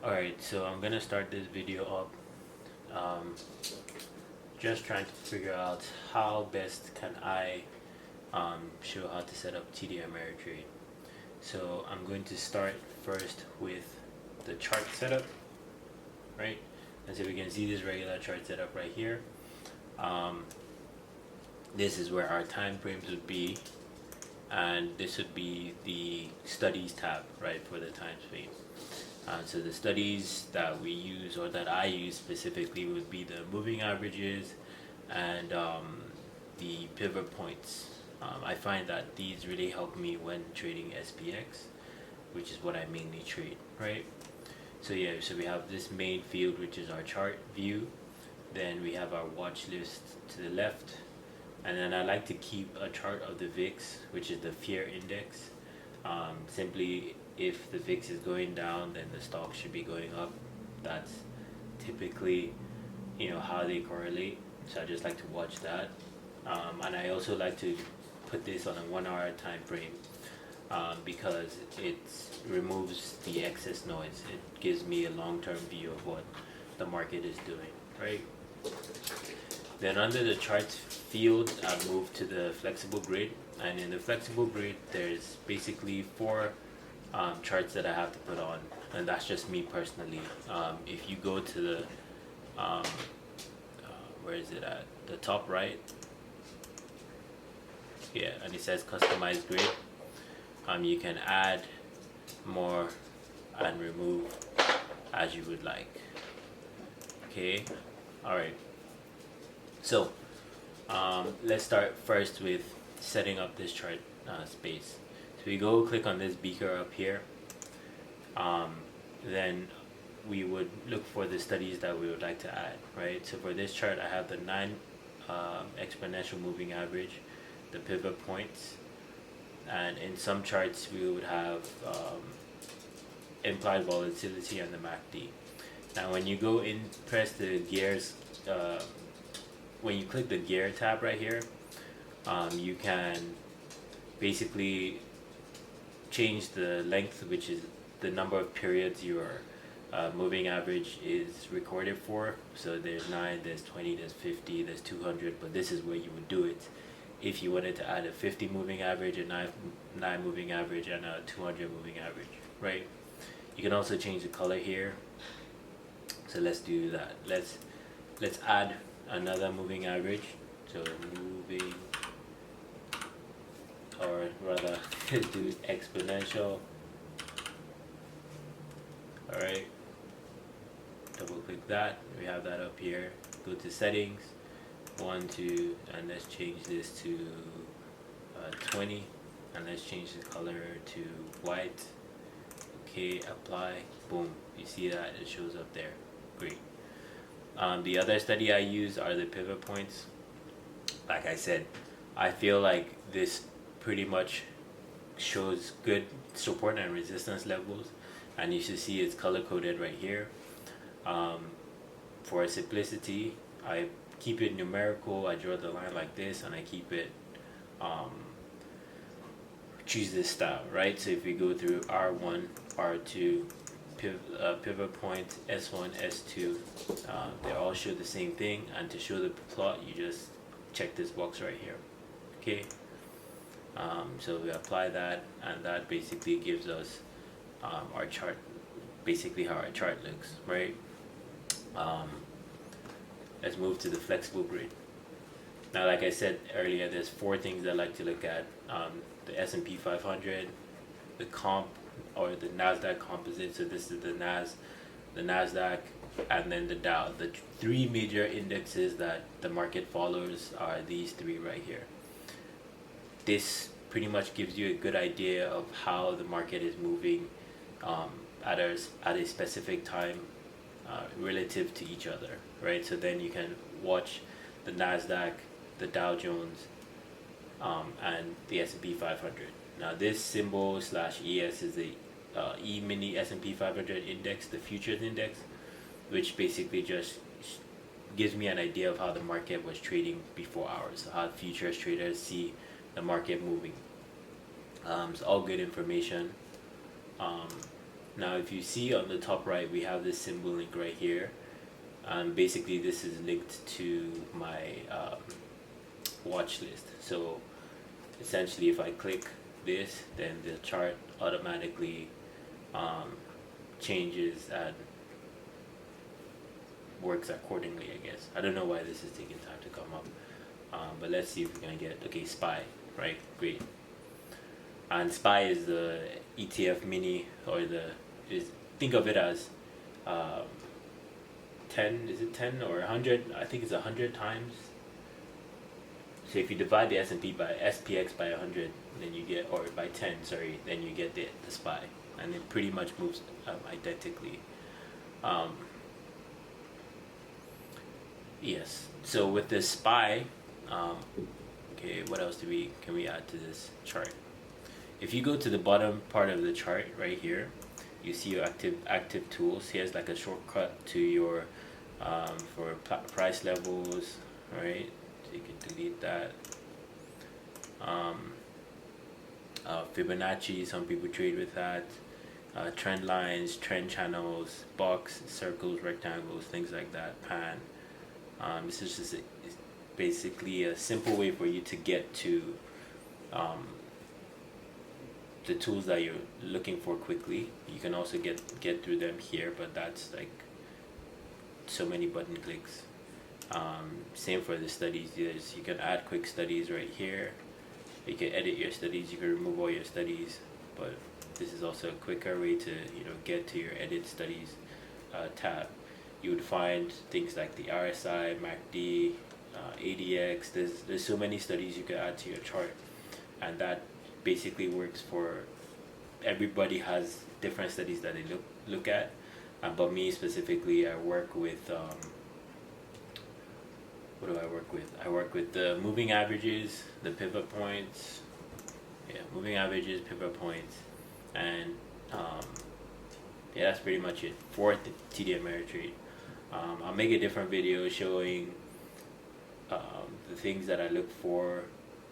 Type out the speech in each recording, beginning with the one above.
Alright, so I'm gonna start this video up just trying to figure out how best can I show how to set up TD Ameritrade. So I'm going to start first with the chart setup, right? And so we can see this regular chart setup right here. This is where our time frames would be, and this would be the studies tab, right, for the time frame. So the studies that we use, or that I use specifically, would be the moving averages and the pivot points. I find that these really help me when trading SPX, which is what I mainly trade, right? So yeah, so we have this main field, which is our chart view. Then we have our watch list to the left, and then I like to keep a chart of the VIX, which is the fear index. Simply, if the VIX is going down, then the stock should be going up. That's typically, how they correlate. So I just like to watch that, and I also like to put this on a 1 hour time frame because it removes the excess noise. It gives me a long-term view of what the market is doing, right? Then under the charts field, I move to the flexible grid, and in the flexible grid, there's basically four charts that I have to put on, and that's just me personally. If you go to the where is it at? The top right, yeah, and it says customized grid. You can add more and remove as you would like. Okay, all right. So let's start first with setting up this chart space. So we go click on this beaker up here. Then we would look for the studies that we would like to add, right? So for this chart, I have the 9 exponential moving average, the pivot points, and in some charts we would have implied volatility and the MACD. Now when you go in, press the gears, when you click the gear tab right here, you can basically change the length, which is the number of periods your moving average is recorded for. So there's 9, there's 20, there's 50, there's 200, but this is where you would do it if you wanted to add a 50 moving average, a 9 moving average, and a 200 moving average, right? You can also change the color here. So let's do that. Let's add another moving average. So moving, or rather do exponential. All right, double click that. We have that up here. Go to settings, 1, 2, and let's change this to 20, and let's change the color to white. Okay, apply, boom, you see that it shows up there. Great. The other study I use are the pivot points. Like I said, I feel like this pretty much shows good support and resistance levels, and you should see it's color coded right here. For simplicity, I keep it numerical. I draw the line like this, and I keep it choose this style, right? So if we go through R1, R2, pivot point, S1, S2, they all show the same thing, and to show the plot, you just check this box right here. Okay, so we apply that, and that basically gives us our chart, basically how our chart looks, right? Let's move to the flexible grid. Now, like I said earlier, there's 4 things I like to look at: the S&P 500, the comp, or the Nasdaq composite. So this is the Nasdaq, and then the Dow. The 3 major indexes that the market follows are these 3 right here. This pretty much gives you a good idea of how the market is moving at a specific time relative to each other, right? So then you can watch the Nasdaq, the Dow Jones, and the S&P 500. Now this symbol /ES is the E-mini S&P 500 index, the futures index, which basically just gives me an idea of how the market was trading before hours, so how futures traders see the market moving. It's all good information. Now if you see on the top right, we have this symbol link right here. Basically this is linked to my watch list. So essentially if I click this, then the chart automatically changes and works accordingly, I guess. I don't know why this is taking time to come up, but let's see if we can get, okay, SPY, right? Great. And SPY is the ETF mini, or think of it as 10, is it 10 or 100? I think it's 100 times. So if you divide the S&P by SPX by 100, then you get, or by 10, sorry, then you get the SPY, and it pretty much moves identically. Yes. So with the SPY, okay, what else can we add to this chart? If you go to the bottom part of the chart right here, you see your active tools. Here's like a shortcut to your for price levels, right? So you can delete that. Fibonacci, some people trade with that. Trend lines, trend channels, box, circles, rectangles, things like that. Pan. This is just basically a simple way for you to get to the tools that you're looking for quickly. You can also get through them here, but that's like so many button clicks. Same for the studies. You can add quick studies right here. You can edit your studies. You can remove all your studies, but this is also a quicker way to get to your edit studies tab. You would find things like the RSI, MACD, ADX. There's so many studies you can add to your chart, and that basically works for everybody. Has different studies that they look at, but me specifically, I work with what do I work with? I work with the moving averages, the pivot points, moving averages, pivot points, and yeah, that's pretty much it for TD Ameritrade. I'll make a different video showing the things that I look for,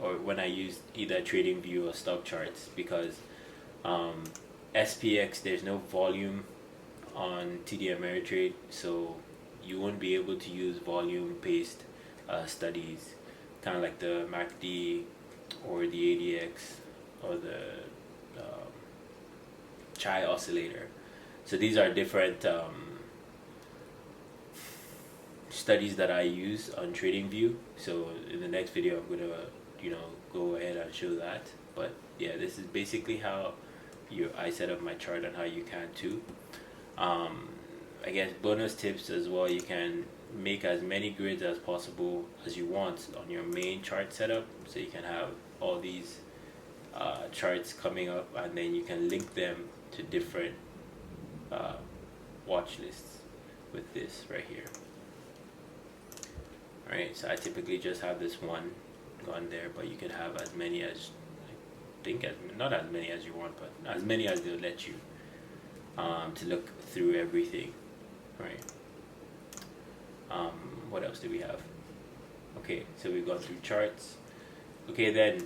or when I use either TradingView or stock charts, because SPX, there's no volume on TD Ameritrade, so you won't be able to use volume-based studies, kind of like the MACD or the ADX or the Chai oscillator. So these are different studies that I use on TradingView. So in the next video, I'm gonna go ahead and show that. But yeah, this is basically how I set up my chart and how you can too. I guess bonus tips as well. You can make as many grids as possible as you want on your main chart setup, so you can have all these charts coming up, and then you can link them to different watch lists with this right here. Alright, so I typically just have this one on there, but you can have as many as, not as many as you want, but as many as they'll let you to look through everything. Right. What else do we have? Okay, so we've gone through charts. Okay, then